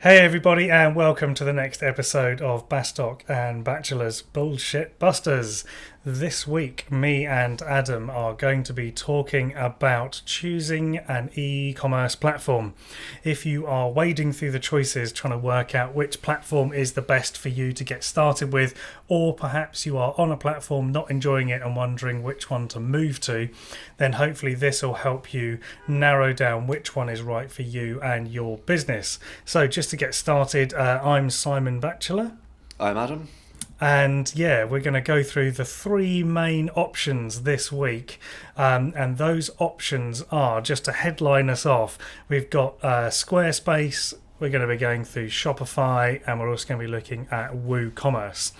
Hey everybody, and welcome to the next episode of Bastock and Bachelor's Bullshit Busters. This week, me and Adam are going to be talking about choosing an e-commerce platform. If you are wading through the choices trying to work out which platform is the best for you to get started with, or perhaps you are on a platform not enjoying it and wondering which one to move to, then hopefully this will help you narrow down which one is right for you and your business. So just to get started, I'm Simon Batchelor. I'm Adam. And yeah, we're going to go through the three main options this week. And those options are, just to headline us off, we've got Squarespace, we're going to be going through Shopify, and we're also going to be looking at WooCommerce.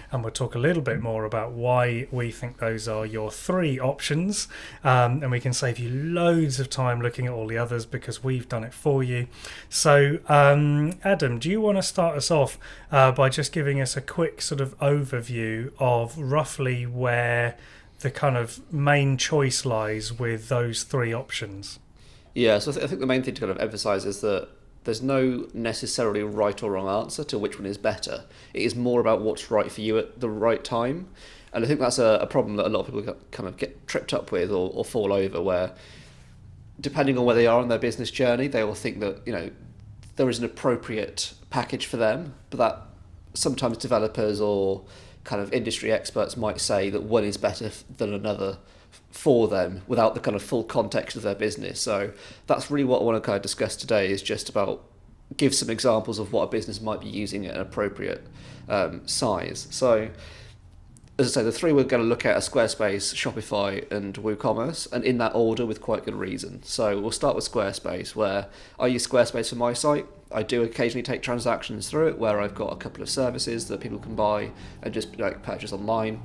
And we'll talk a little bit more about why we think those are your three options. And we can save you loads of time looking at all the others because we've done it for you. So, Adam, do you want to start us off by just giving us a quick sort of overview of roughly where the kind of main choice lies with those three options? Yeah, so I think the main thing to kind of emphasise is that there's no necessarily right or wrong answer to which one is better. It is more about what's right for you at the right time. And I think that's a problem that a lot of people kind of get tripped up with or fall over, where depending on where they are on their business journey, they will think that, there is an appropriate package for them, but that sometimes developers or kind of industry experts might say that one is better than another for them without the kind of full context of their business. So that's really what I want to kind of discuss today, is just about give some examples of what a business might be using at an appropriate size. So as I say, the three we're going to look at are Squarespace, Shopify and WooCommerce, and in that order with quite good reason. So we'll start with Squarespace, where I use Squarespace for my site. I do occasionally take transactions through it where I've got a couple of services that people can buy and just purchase online.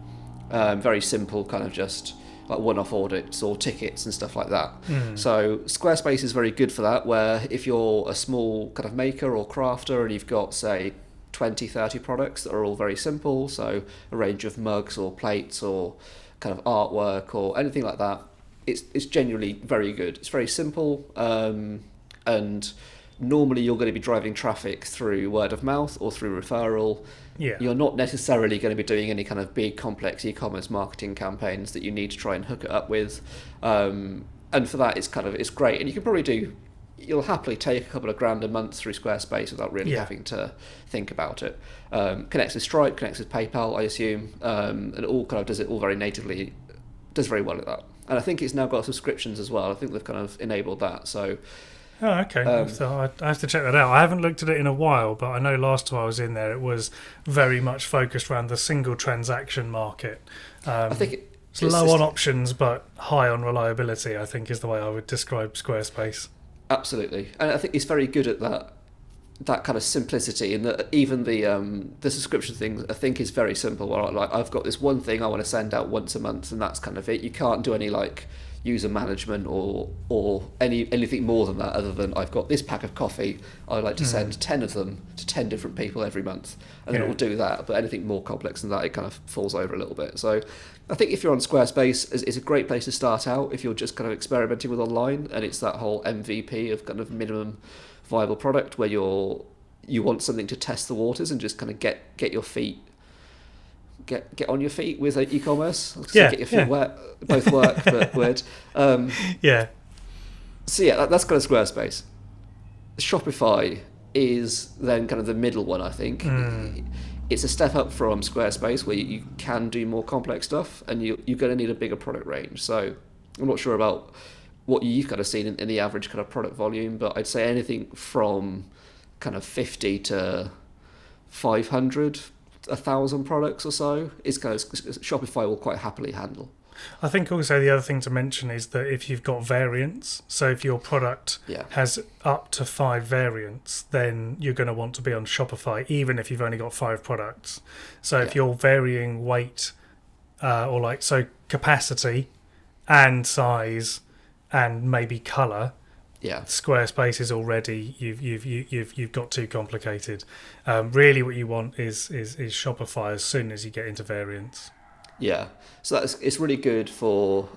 Very simple, kind of just like one-off audits or tickets and stuff like that. So Squarespace is very good for that, where if you're a small kind of maker or crafter and you've got, say, 20, 30 products that are all very simple, so a range of mugs or plates or kind of artwork or anything like that, it's genuinely very good. It's very simple, and normally you're going to be driving traffic through word of mouth or through referral. Yeah. You're not necessarily going to be doing any kind of big complex e-commerce marketing campaigns that you need to try and hook it up with. And for that, it's great. And you can probably you'll happily take a couple of grand a month through Squarespace without really having to think about it. Connects with Stripe, connects with PayPal, I assume, and it all kind of does it all very natively, does very well at that. And I think it's now got subscriptions as well. I think they've kind of enabled that. So Oh, okay. I have to check that out. I haven't looked at it in a while, but I know last time I was in there, it was very much focused around the single transaction market. I think it's low on options, but high on reliability, I think, is the way I would describe Squarespace. Absolutely. And I think it's very good at that kind of simplicity, and that even the subscription thing I think is very simple. Where I've got this one thing I want to send out once a month, and that's kind of it. You can't do any user management or anything more than that, other than I've got this pack of coffee, I'd like to send 10 of them to 10 different people every month, and then it will do that. But anything more complex than that, it kind of falls over a little bit. So I think if you're on Squarespace, it's a great place to start out if you're just kind of experimenting with online, and it's that whole MVP of kind of minimum viable product, where you want something to test the waters and just kind of get your feet get on your feet with e-commerce. Get your feet wet, both work, but weird. So that's kind of Squarespace. Shopify is then kind of the middle one, I think. It's a step up from Squarespace, where you can do more complex stuff, and you're going to need a bigger product range. So I'm not sure about what you've kind of seen in the average kind of product volume, but I'd say anything from kind of 50 to 500, 1,000 products or so is kind of Shopify will quite happily handle. I think also the other thing to mention is that if you've got variants, so if your product has up to 5 variants, then you're going to want to be on Shopify, even if you've only got 5 products. So if you're varying weight or capacity and size and maybe color, Squarespace is already you've got too complicated. Really, what you want is Shopify as soon as you get into variants. Yeah, so it's really good for.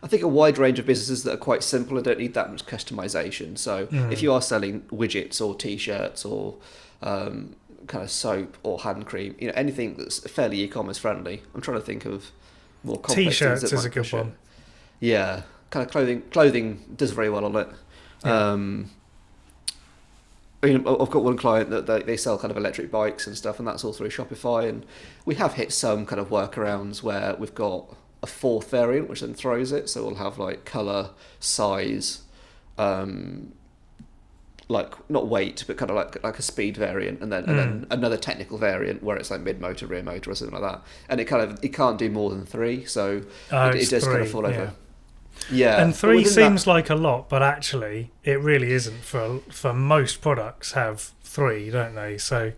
I think a wide range of businesses that are quite simple and don't need that much customization. So if you are selling widgets or t-shirts or kind of soap or hand cream, anything that's fairly e-commerce friendly. I'm trying to think of more complex T-shirts things that is a might good push it. one. Yeah, kind of clothing does very well on it. Yeah. I've got one client that they sell kind of electric bikes and stuff, and that's all through Shopify. And we have hit some kind of workarounds where we've got a fourth variant, which then throws it. So we'll have like color, size, like not weight, but kind of like a speed variant, and then another technical variant where it's like mid motor, rear motor, or something like that. And it can't do more than 3, so it does 3, kind of fall over. yeah. Yeah, And 3 seems like a lot, but actually it really isn't. For most products have 3, don't they? So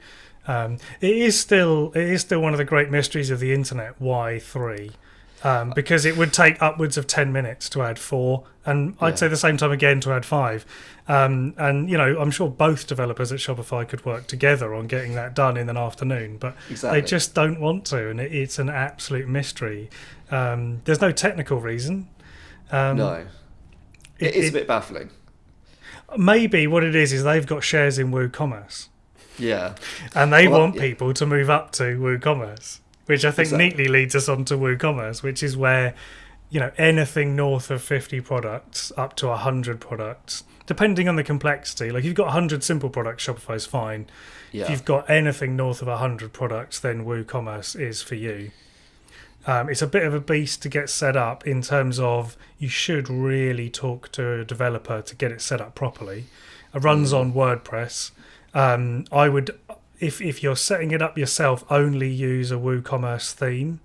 it is still one of the great mysteries of the internet. Why 3? Because it would take upwards of 10 minutes to add 4, and I'd say the same time again to add 5. And I'm sure both developers at Shopify could work together on getting that done in an afternoon, but they just don't want to, and it's an absolute mystery. There's no technical reason. No, it is a bit baffling. Maybe what it is they've got shares in WooCommerce. Yeah, and they want people to move up to WooCommerce, which I think neatly leads us on to WooCommerce, which is where anything north of 50 products up to 100 products, depending on the complexity. Like, if you've got 100 simple products, Shopify's fine. Yeah. If you've got anything north of 100 products, then WooCommerce is for you. It's a bit of a beast to get set up in terms of you should really talk to a developer to get it set up properly. It runs on WordPress. I would, if you're setting it up yourself, only use a WooCommerce theme.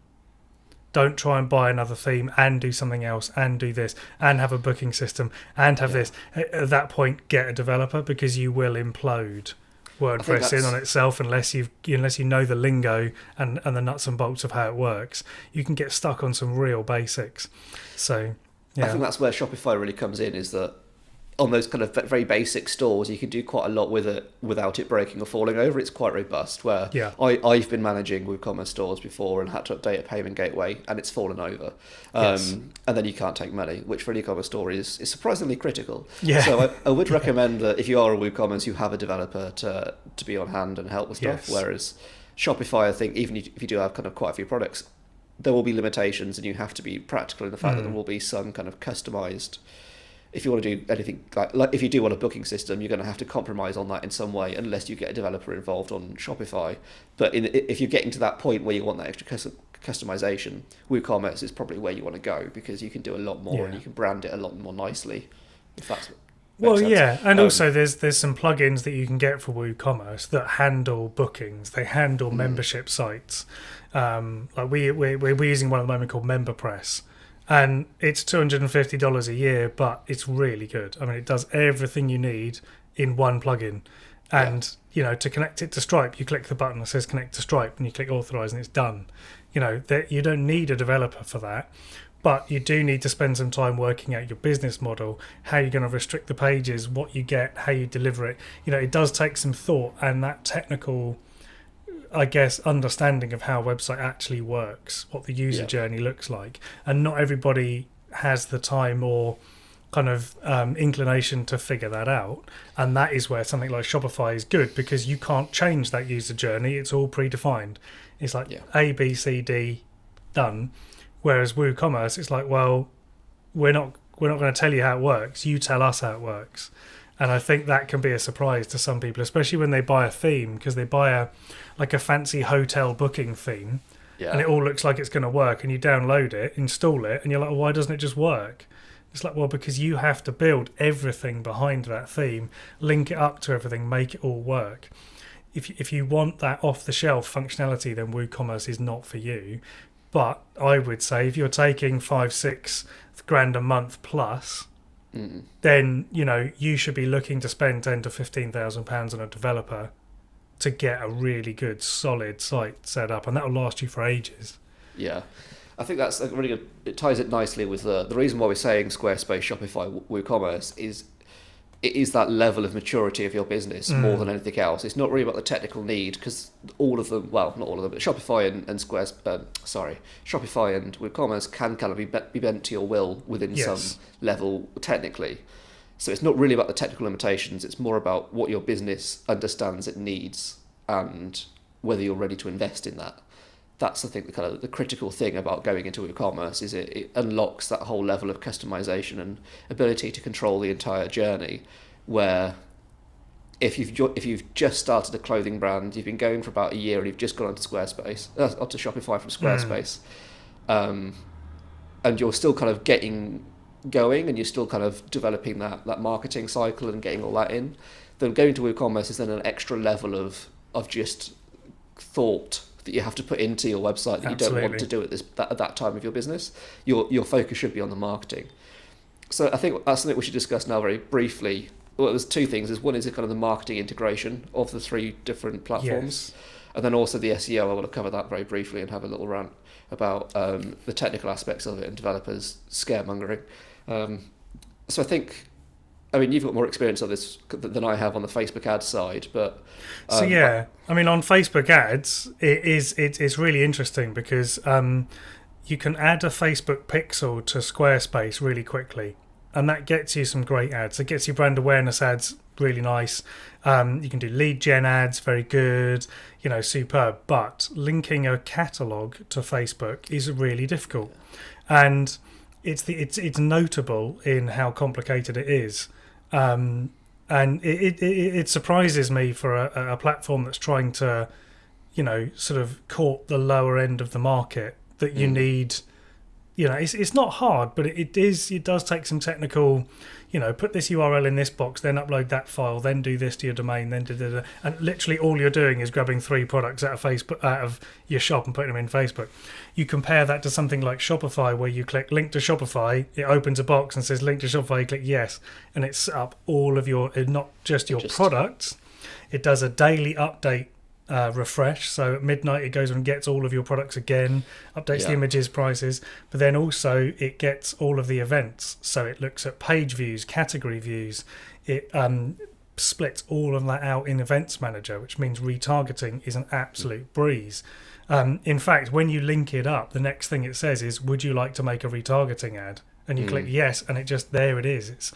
Don't try and buy another theme and do something else and do this and have a booking system and have this. At that point, get a developer, because you will implode WordPress in on itself unless you know the lingo and the nuts and bolts of how it works. You can get stuck on some real basics. So I think that's where Shopify really comes in, is that on those kind of very basic stores, you can do quite a lot with it without it breaking or falling over. It's quite robust. Where I've been managing WooCommerce stores before and had to update a payment gateway, and it's fallen over. And then you can't take money, which for an e-commerce store is surprisingly critical. Yeah. So I would recommend that if you are a WooCommerce, you have a developer to be on hand and help with stuff. Whereas Shopify, I think, even if you do have kind of quite a few products, there will be limitations, and you have to be practical in the fact that there will be some kind of customized. If you want to do anything like if you do want a booking system, you're going to have to compromise on that in some way, unless you get a developer involved on Shopify. But if you're getting to that point where you want that extra customization, WooCommerce is probably where you want to go, because you can do a lot more and you can brand it a lot more nicely. If that's sense. And also there's some plugins that you can get for WooCommerce that handle bookings. They handle membership sites. Like we're using one at the moment called MemberPress. And it's $250 a year, but it's really good. I mean, it does everything you need in one plugin. And, to connect it to Stripe, you click the button that says connect to Stripe, and you click authorize, and it's done. You don't need a developer for that, but you do need to spend some time working out your business model, how you're going to restrict the pages, what you get, how you deliver it. It does take some thought, and that technical, I guess, understanding of how a website actually works, what the user journey looks like. And not everybody has the time or kind of inclination to figure that out. And that is where something like Shopify is good, because you can't change that user journey. It's all predefined. It's like A, B, C, D, done. Whereas WooCommerce, it's like, well, we're not going to tell you how it works. You tell us how it works. And I think that can be a surprise to some people, especially when they buy a theme, because they buy a fancy hotel booking theme, and it all looks like it's going to work, and you download it, install it, and you're like, well, why doesn't it just work? It's like, well, because you have to build everything behind that theme, link it up to everything, make it all work. If you want that off-the-shelf functionality, then WooCommerce is not for you. But I would say if you're taking $5-6 grand a month plus, then you should be looking to spend £10,000 to £15,000 on a developer to get a really good solid site set up, and that will last you for ages. Yeah, I think that's really good. It ties it nicely with the reason why we're saying Squarespace, Shopify, WooCommerce is it is that level of maturity of your business more than anything else. It's not really about the technical need, because all of them, well, not all of them, but Shopify and Shopify and WooCommerce can kind of be bent to your will within some level technically. So it's not really about the technical limitations. It's more about what your business understands it needs and whether you're ready to invest in that. That's, I think, the critical thing about going into WooCommerce is it unlocks that whole level of customization and ability to control the entire journey. Where if you've just started a clothing brand, you've been going for about a year, and you've just gone onto Squarespace, onto Shopify from Squarespace, and you're still kind of getting going, and you're still kind of developing that marketing cycle and getting all that in, then going to WooCommerce is then an extra level of just thought that you have to put into your website that you don't want to do at that time of your business. Your focus should be on the marketing. So I think that's something we should discuss now very briefly. Well, there's two things. One is kind of the marketing integration of the three different platforms, and then also the SEO. I want to cover that very briefly and have a little rant about the technical aspects of it and developers scaremongering. So I think, I mean, you've got more experience on this than I have on the Facebook ads side, but I mean, on Facebook ads, it's really interesting because you can add a Facebook pixel to Squarespace really quickly, and that gets you some great ads. It gets you brand awareness ads really nice. You can do lead gen ads, very good, superb. But linking a catalog to Facebook is really difficult, and it's notable in how complicated it is. And it surprises me for a platform that's trying to, sort of court the lower end of the market, that you need, it's not hard, but it does take some technical, put this URL in this box, then upload that file, then do this to your domain, then and literally all you're doing is grabbing 3 products out of your shop and putting them in Facebook. You compare that to something like Shopify, where you click link to Shopify, it opens a box and says link to Shopify, you click yes, and it set up all of your, not just your products, it does a daily update refresh, so at midnight it goes and gets all of your products again, updates the images, prices, but then also it gets all of the events, so it looks at page views, category views, it splits all of that out in Events Manager, which means retargeting is an absolute breeze. In fact, when you link it up, the next thing it says is, would you like to make a retargeting ad? And you click yes, and there it is.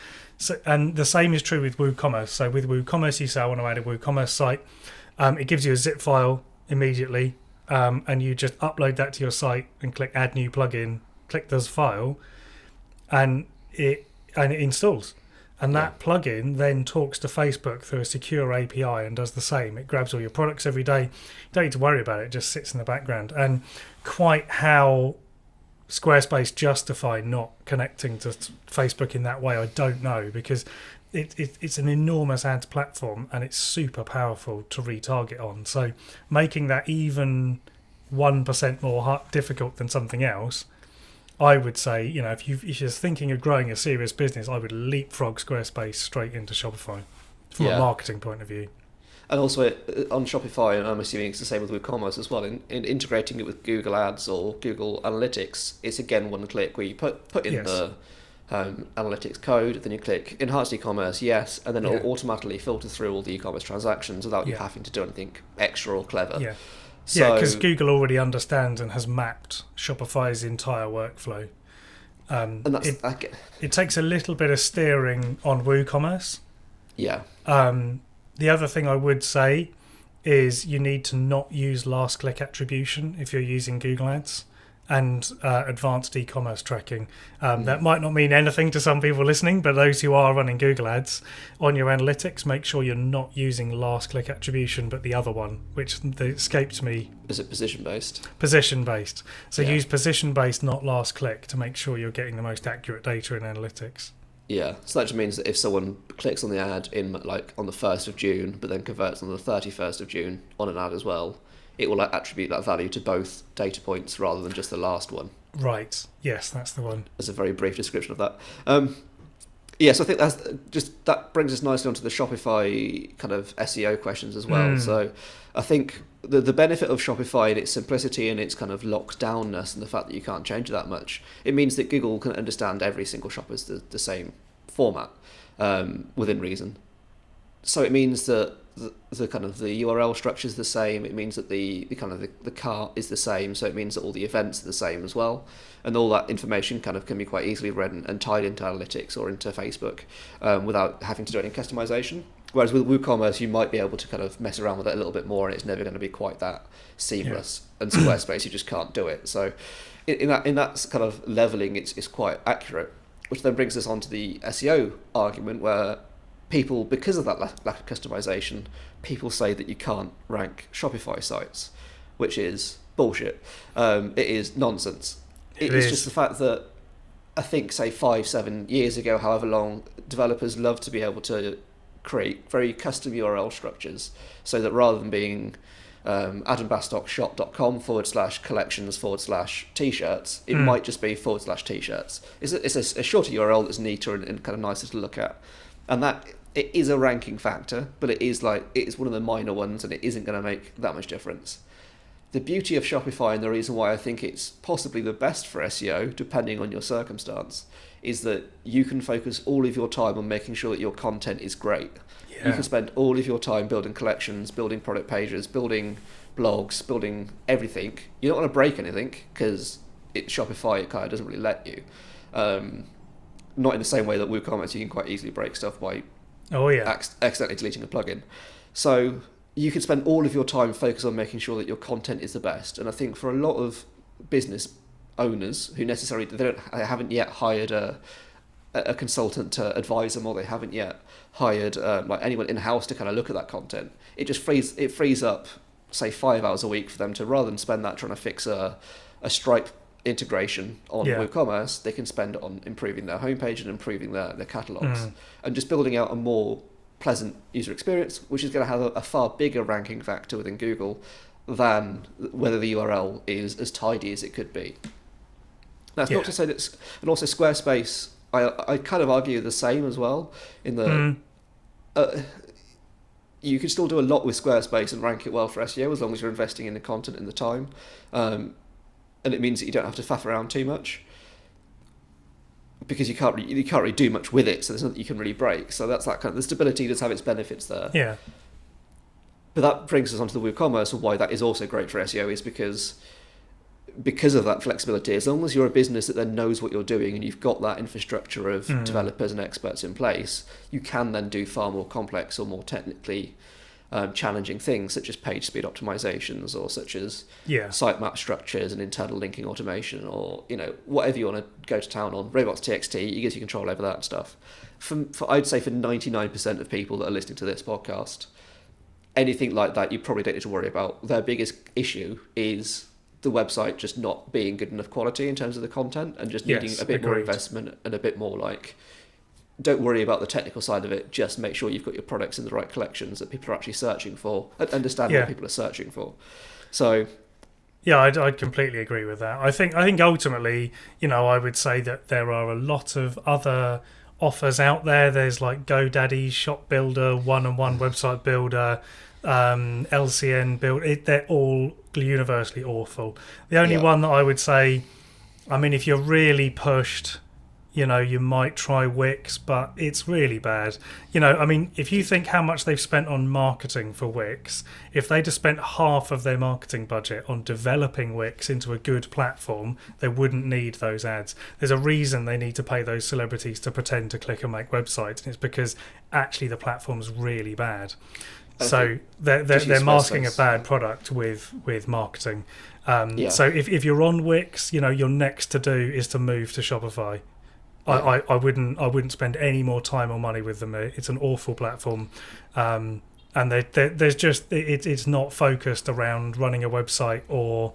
And the same is true with WooCommerce. So with WooCommerce, you say, I want to add a WooCommerce site. It gives you a zip file immediately, and you just upload that to your site and click add new plugin, click this file, and it installs. And that plugin then talks to Facebook through a secure API and does the same. It grabs all your products every day. You don't need to worry about it. It just sits in the background. And quite how Squarespace justify not connecting to Facebook in that way, I don't know, because it's an enormous ads platform and it's super powerful to retarget on. So making that even 1% more difficult than something else, I would say, if you're thinking of growing a serious business, I would leapfrog Squarespace straight into Shopify from a marketing point of view. And also on Shopify, and I'm assuming it's the same with WooCommerce as well, in integrating it with Google Ads or Google Analytics, it's again one click where you put in the analytics code, then you click enhanced e-commerce, yes, and then it'll automatically filter through all the e-commerce transactions without you having to do anything extra or clever. Yeah. So, because Google already understands and has mapped Shopify's entire workflow. And that's, it takes a little bit of steering on WooCommerce. Yeah. The other thing I would say is you need to not use last click attribution if you're using Google Ads and advanced e-commerce tracking. That might not mean anything to some people listening, but those who are running Google Ads, on your analytics, make sure you're not using last click attribution, but the other one, which escaped me. Is it position-based? Position-based. So use position-based, not last click, to make sure you're getting the most accurate data in analytics. Yeah, so that just means that if someone clicks on the ad on the 1st of June, but then converts on the 31st of June on an ad as well, it will attribute that value to both data points rather than just the last one. Right. Yes, that's the one. As a very brief description of that. So I think that brings us nicely onto the Shopify kind of SEO questions as well. So I think the benefit of Shopify and its simplicity and its kind of lockdownness and the fact that you can't change it that much, it means that Google can understand every single shop as the same format. within reason. So it means that the kind of the URL structure is the same. It means that the kind of the cart is the same. So it means that all the events are the same as well, and all that information kind of can be quite easily read and tied into analytics or into Facebook without having to do any customization. Whereas with WooCommerce, you might be able to kind of mess around with it a little bit more, and it's never going to be quite that seamless. Yeah. And Squarespace, you just can't do it. So in that kind of leveling, it's quite accurate. Which then brings us on to the SEO argument, where people, because of that lack of customization, people say that you can't rank Shopify sites, which is bullshit. It is nonsense. It's just the fact that I think, say, 5-7 years ago, however long, developers loved to be able to create very custom URL structures, so that rather than being adambastockshop.com/collections/t-shirts, it might just be /t-shirts. It's a shorter URL that's neater and kind of nicer to look at, and that it is a ranking factor, but it's one of the minor ones, and it isn't going to make that much difference. The beauty of Shopify, and the reason why I think it's possibly the best for SEO, depending on your circumstance, is that you can focus all of your time on making sure that your content is great. Yeah. You can spend all of your time building collections, building product pages, building blogs, building everything. You're not going to break anything, because Shopify, it kind of doesn't really let you. Not in the same way that WooCommerce, you can quite easily break stuff by accidentally deleting a plugin. So you can spend all of your time focused on making sure that your content is the best. And I think for a lot of business owners who necessarily they haven't yet hired a consultant to advise them, or they haven't yet hired like anyone in-house to kind of look at that content, it frees up, say, 5 hours a week for them to, rather than spend that trying to fix a Stripe integration on WooCommerce, they can spend it on improving their homepage and improving their catalogs and just building out a more pleasant user experience, which is going to have a far bigger ranking factor within Google than whether the URL is as tidy as it could be. That's not to say that, and also Squarespace, I kind of argue the same as well, in the you can still do a lot with Squarespace and rank it well for SEO as long as you're investing in the content and the time, and it means that you don't have to faff around too much, because you can't really do much with it, so there's nothing you can really break. So that's that kind of, the stability does have its benefits there. Yeah. But that brings us onto the WooCommerce, and why that is also great for SEO is because of that flexibility. As long as you're a business that then knows what you're doing and you've got that infrastructure of developers and experts in place, you can then do far more complex or more technically challenging things, such as page speed optimizations, or such as sitemap structures and internal linking automation, or whatever you want to go to town on. Robots.txt, it gives you control over that stuff. I'd say for 99% of people that are listening to this podcast, anything like that you probably don't need to worry about. Their biggest issue is the website just not being good enough quality in terms of the content, and just needing a bit more investment and a bit more like, don't worry about the technical side of it, just make sure you've got your products in the right collections that people are actually searching for, and understand what people are searching for. So I'd completely agree with that. I think ultimately, I would say that there are a lot of other offers out there. There's like GoDaddy, Shop Builder, One-on-One Website Builder, LCN Build. They're all universally awful. The only one that I would say, I mean, if you're really pushed, you might try Wix, but it's really bad. I mean, if you think how much they've spent on marketing for Wix, if they'd have spent half of their marketing budget on developing Wix into a good platform, they wouldn't need those ads. There's a reason they need to pay those celebrities to pretend to click and make websites, and it's because actually the platform's really bad. So they're masking a bad product with marketing. So if you're on Wix, your next to do is to move to Shopify. I wouldn't spend any more time or money with them. It's an awful platform, and there's just it's not focused around running a website, or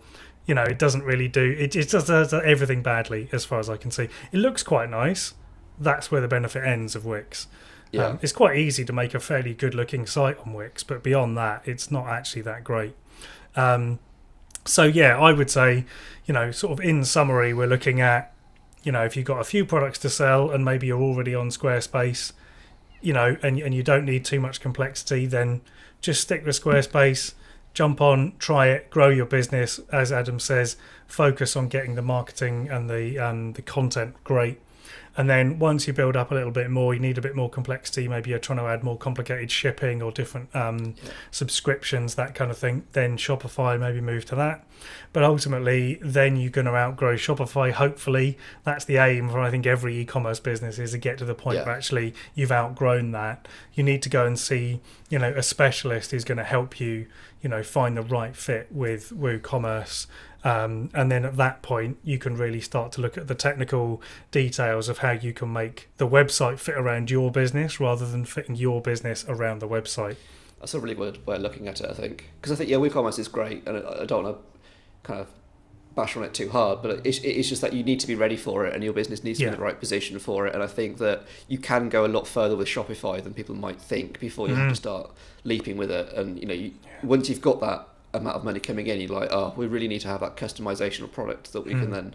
it doesn't really do it. It just does everything badly as far as I can see. It looks quite nice. That's where the benefit ends of Wix. It's quite easy to make a fairly good looking site on Wix, but beyond that, it's not actually that great. So I would say, sort of in summary, we're looking at, if you've got a few products to sell and maybe you're already on Squarespace, and you don't need too much complexity, then just stick with Squarespace, jump on, try it, grow your business. As Adam says, focus on getting the marketing and the content great. And then once you build up a little bit more, you need a bit more complexity. Maybe you're trying to add more complicated shipping or different subscriptions, that kind of thing. Then Shopify, maybe move to that. But ultimately, then you're going to outgrow Shopify. Hopefully, that's the aim for, I think, every e-commerce business, is to get to the point where actually you've outgrown that. You need to go and see, a specialist who's going to help you, find the right fit with WooCommerce. And then at that point, you can really start to look at the technical details of how you can make the website fit around your business rather than fitting your business around the website. That's a really good way of looking at it, I think. Because I think, WooCommerce is great, and I don't want to kind of bash on it too hard, but it's just that you need to be ready for it, and your business needs to be in the right position for it. And I think that you can go a lot further with Shopify than people might think before you have to start leaping with it. And once you've got that amount of money coming in, you're like, oh, we really need to have that customization of product that we can then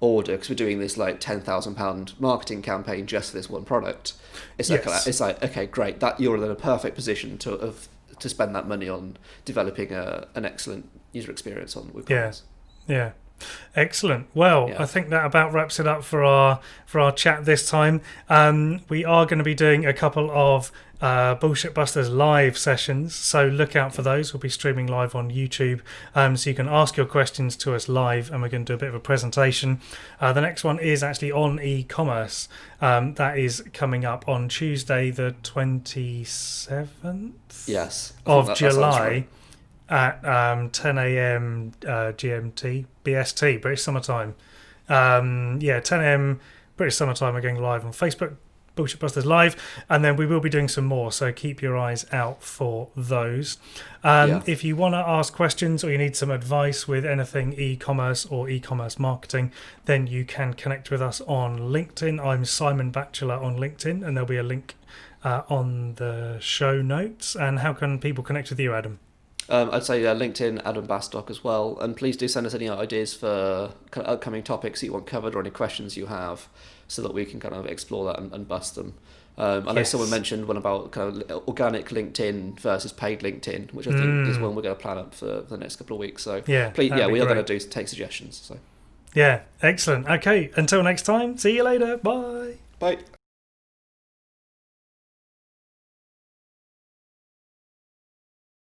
order, because we're doing this like £10,000 marketing campaign just for this one product. It's like okay, great, that you're in a perfect position to spend that money on developing an excellent user experience on WooCommerce. Yeah. Excellent. Well, I think that about wraps it up for our chat this time. We are going to be doing a couple of Bullshit Busters live sessions, so look out for those. We'll be streaming live on YouTube, so you can ask your questions to us live, and we're going to do a bit of a presentation. The next one is actually on e-commerce. That is coming up on Tuesday the 27th of July. At 10 a.m. GMT, BST, British Summertime. 10 a.m. British Summertime. We're going live on Facebook, Bullshit Busters Live, and then we will be doing some more, so keep your eyes out for those. If you want to ask questions or you need some advice with anything e-commerce or e-commerce marketing, then you can connect with us on LinkedIn. I'm Simon Batchelor on LinkedIn, and there'll be a link on the show notes. And how can people connect with you, Adam? I'd say LinkedIn, Adam Bastock as well. And please do send us any ideas for kind of upcoming topics that you want covered or any questions you have, so that we can kind of explore that and bust them. I know someone mentioned one about kind of organic LinkedIn versus paid LinkedIn, which I think is one we're going to plan up for the next couple of weeks. So please, we are going to take suggestions. So excellent. Okay, until next time, see you later. Bye. Bye.